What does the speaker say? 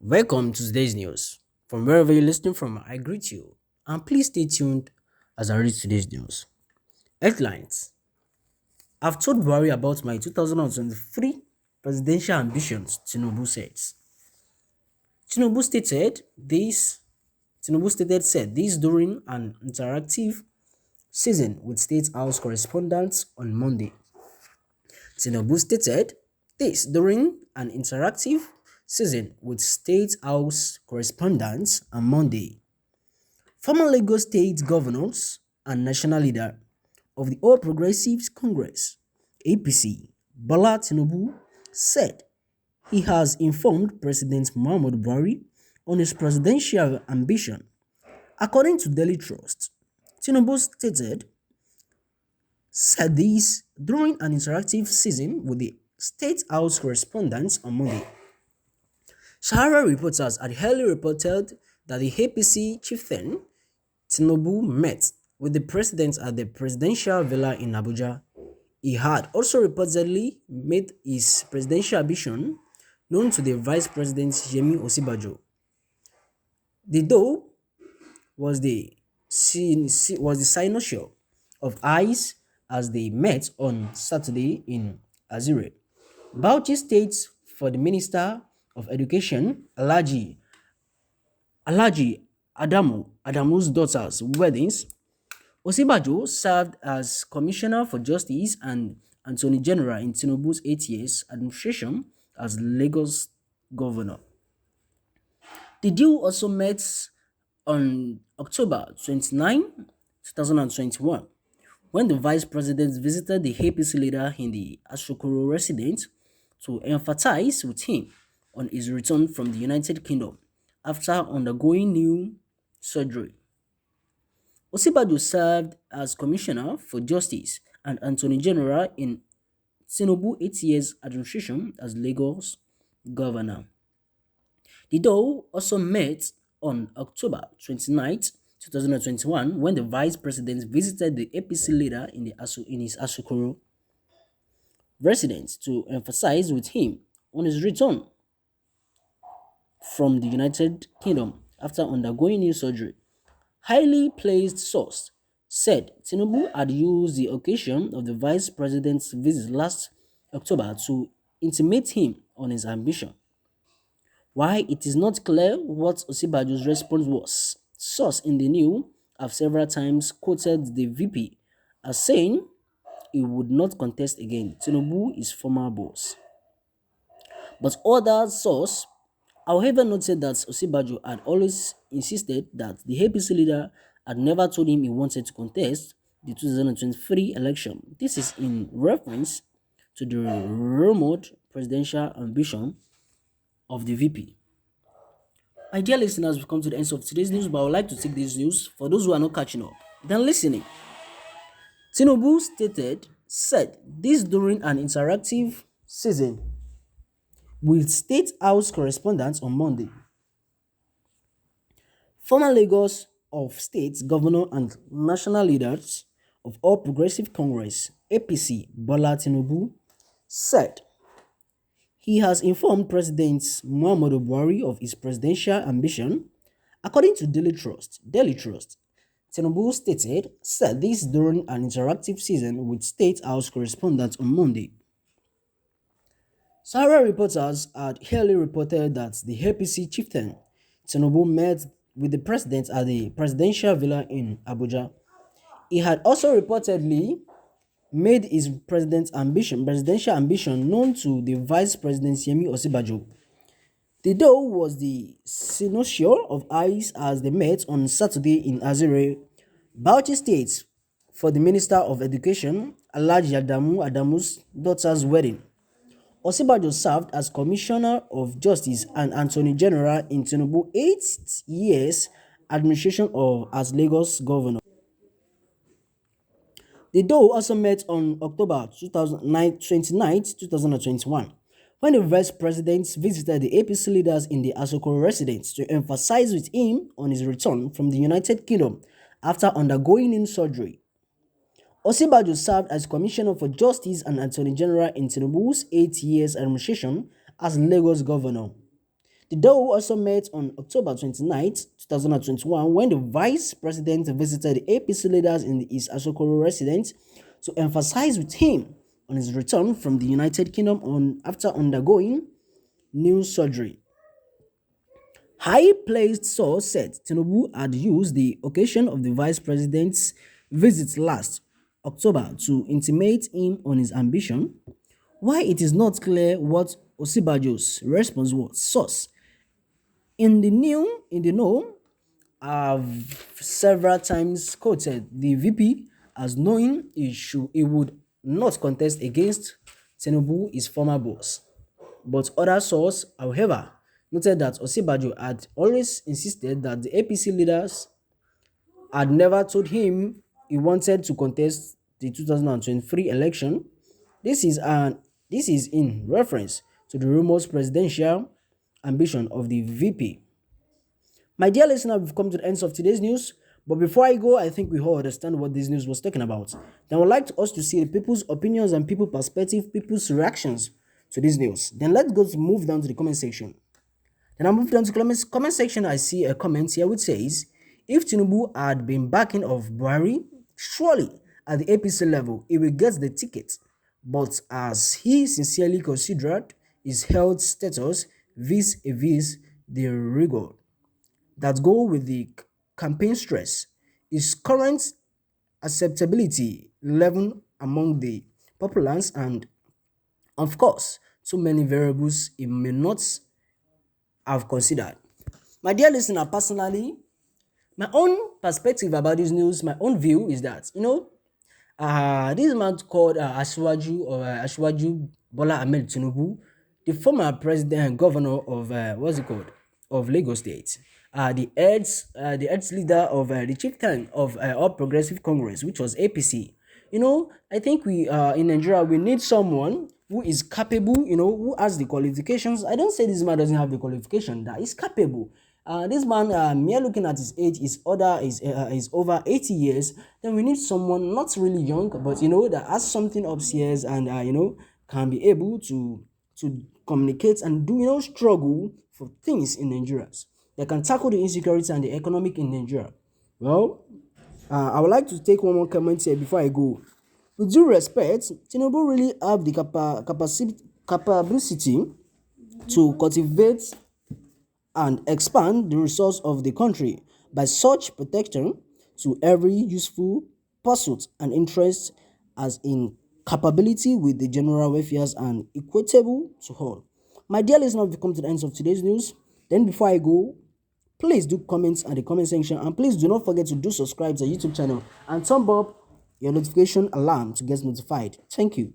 Welcome to today's news. From wherever you're listening from, I greet you. And please stay tuned as I read today's news. Headlines: I've told Buhari about my 2023 presidential ambitions, Tinubu says. Tinubu stated this Tinubu stated during an interactive session with State House correspondents on Monday. Tinubu stated this during an interactive session with State House correspondents on Monday. Former Lagos State governors and national leader of the All Progressives Congress (APC), Bola Tinubu, said he has informed President Muhammadu Buhari on his presidential ambition. According to Daily Trust, Tinubu said this during an interactive session with the State House correspondents on Monday. Sahara reporters had earlier reported that the APC chieftain Tinube met with the president at the presidential villa in Abuja. He had also reportedly made his presidential ambition known to the Vice President Yemi Osibajo. The dough was the cynosure of eyes as they met on Saturday in Azure. Bauchi State for the Minister of Education, Alhaji Adamu's daughter's weddings. Osibajo served as Commissioner for Justice and Attorney General in Tinubu's 8 years administration as Lagos governor. The duo also met on October 29, 2021, when the vice president visited the APC leader in the Asokoro residence to emphasize with him on his return from the United Kingdom after undergoing new surgery. Osibajo served as Commissioner for Justice and Attorney General in Tinubu's 8 years administration as Lagos governor. The duo also met on October 29, 2021, when the vice president visited the APC leader in his Asokoro residence to emphasize with him on his return from the United Kingdom after undergoing new surgery. Highly placed source said Tinubu had used the occasion of the vice president's visit last October to intimate him on his ambition. While it is not clear what Osibajo's response was, sources in the news have several times quoted the VP as saying he would not contest again. Tinubu is former boss. But other sources, however, noted that Osibajo had always insisted that the APC leader had never told him he wanted to contest the 2023 election. This is in reference to the rumored presidential ambition of the VP. My dear listeners, we've come to the end of today's news, but I would like to take this news for those who are not catching up. Then listening. Tinubu said this during an interactive session with State House correspondents on Monday. Former Lagos of State governor and national leaders of All Progressive Congress (APC) Bola Tinubu said he has informed President Muhammadu Buhari of his presidential ambition. According to Daily Trust, Tinubu said this during an interactive session with State House correspondents on Monday. Sahara reporters had earlier reported that the APC chieftain Tinube met with the president at the presidential villa in Abuja. He had also reportedly made his presidential ambition known to the Vice President Yemi Osibajo. The duo was the cynosure of eyes as they met on Saturday in Azure, Bauchi State, for the Minister of Education, Alhaji Adamu's daughter's wedding. Osibajo served as Commissioner of Justice and Attorney General in Tinubu's 8 years administration as Lagos governor. The duo also met on October 29, 2021, when the vice president visited the APC leaders in the Asokoro residence to emphasize with him on his return from the United Kingdom after undergoing in surgery. Osibajo served as Commissioner for Justice and Attorney General in Tinubu's 8 years administration as Lagos governor. The duo also met on October 29th, 2021, when the vice president visited the APC leaders in his Asokoro residence to emphasize with him on his return from the United Kingdom after undergoing new surgery. High-placed source said Tinubu had used the occasion of the vice president's visit last October to intimate him on his ambition. While it is not clear what Osibajo's response was, source in the know have several times quoted the VP as knowing he would not contest against Tinubu, his former boss. But other sources, however, noted that Osibajo had always insisted that the APC leaders had never told him he wanted to contest the 2023 election. This is in reference to the rumors presidential ambition of the VP. My dear listener, we've come to the end of today's news. But before I go, I think we all understand what this news was talking about. Then I would like us to see the people's opinions and people's perspective, people's reactions to this news. Then let's go to move down to the comment section. Then I move down to the comment section. I see a comment here which says, if Tinubu had been backing of Buhari, surely at the APC level, he will get the ticket. But as he sincerely considered his health status vis-a-vis the rigor that go with the campaign stress, his current acceptability level among the populace, and of course, so many variables he may not have considered. My dear listener, personally, my own perspective about this news, my own view is that, this man called Ashwaju Bola Ahmed Tinubu, the former president and governor of of Lagos State, the ex leader of the chieftain of All Progressive Congress, which was APC. I think we in Nigeria we need someone who is capable, who has the qualifications. I don't say this man doesn't have the qualification, that is capable. This man, mere looking at his age, is over 80 years. Then we need someone not really young, but that has something upstairs and can be able to communicate and do struggle for things in Nigeria. They can tackle the insecurity and the economic in Nigeria. Well, I would like to take one more comment here before I go. With due respect, Tinubu really have the capacity to cultivate and expand the resource of the country by such protection to every useful pursuit and interest as in capability with the general welfare and equitable to all. My dear listeners, we've come to the end of today's news. Then before I go, please do comment at the comment section, and please do not forget to do subscribe to the YouTube channel and turn up your notification alarm to get notified. Thank you.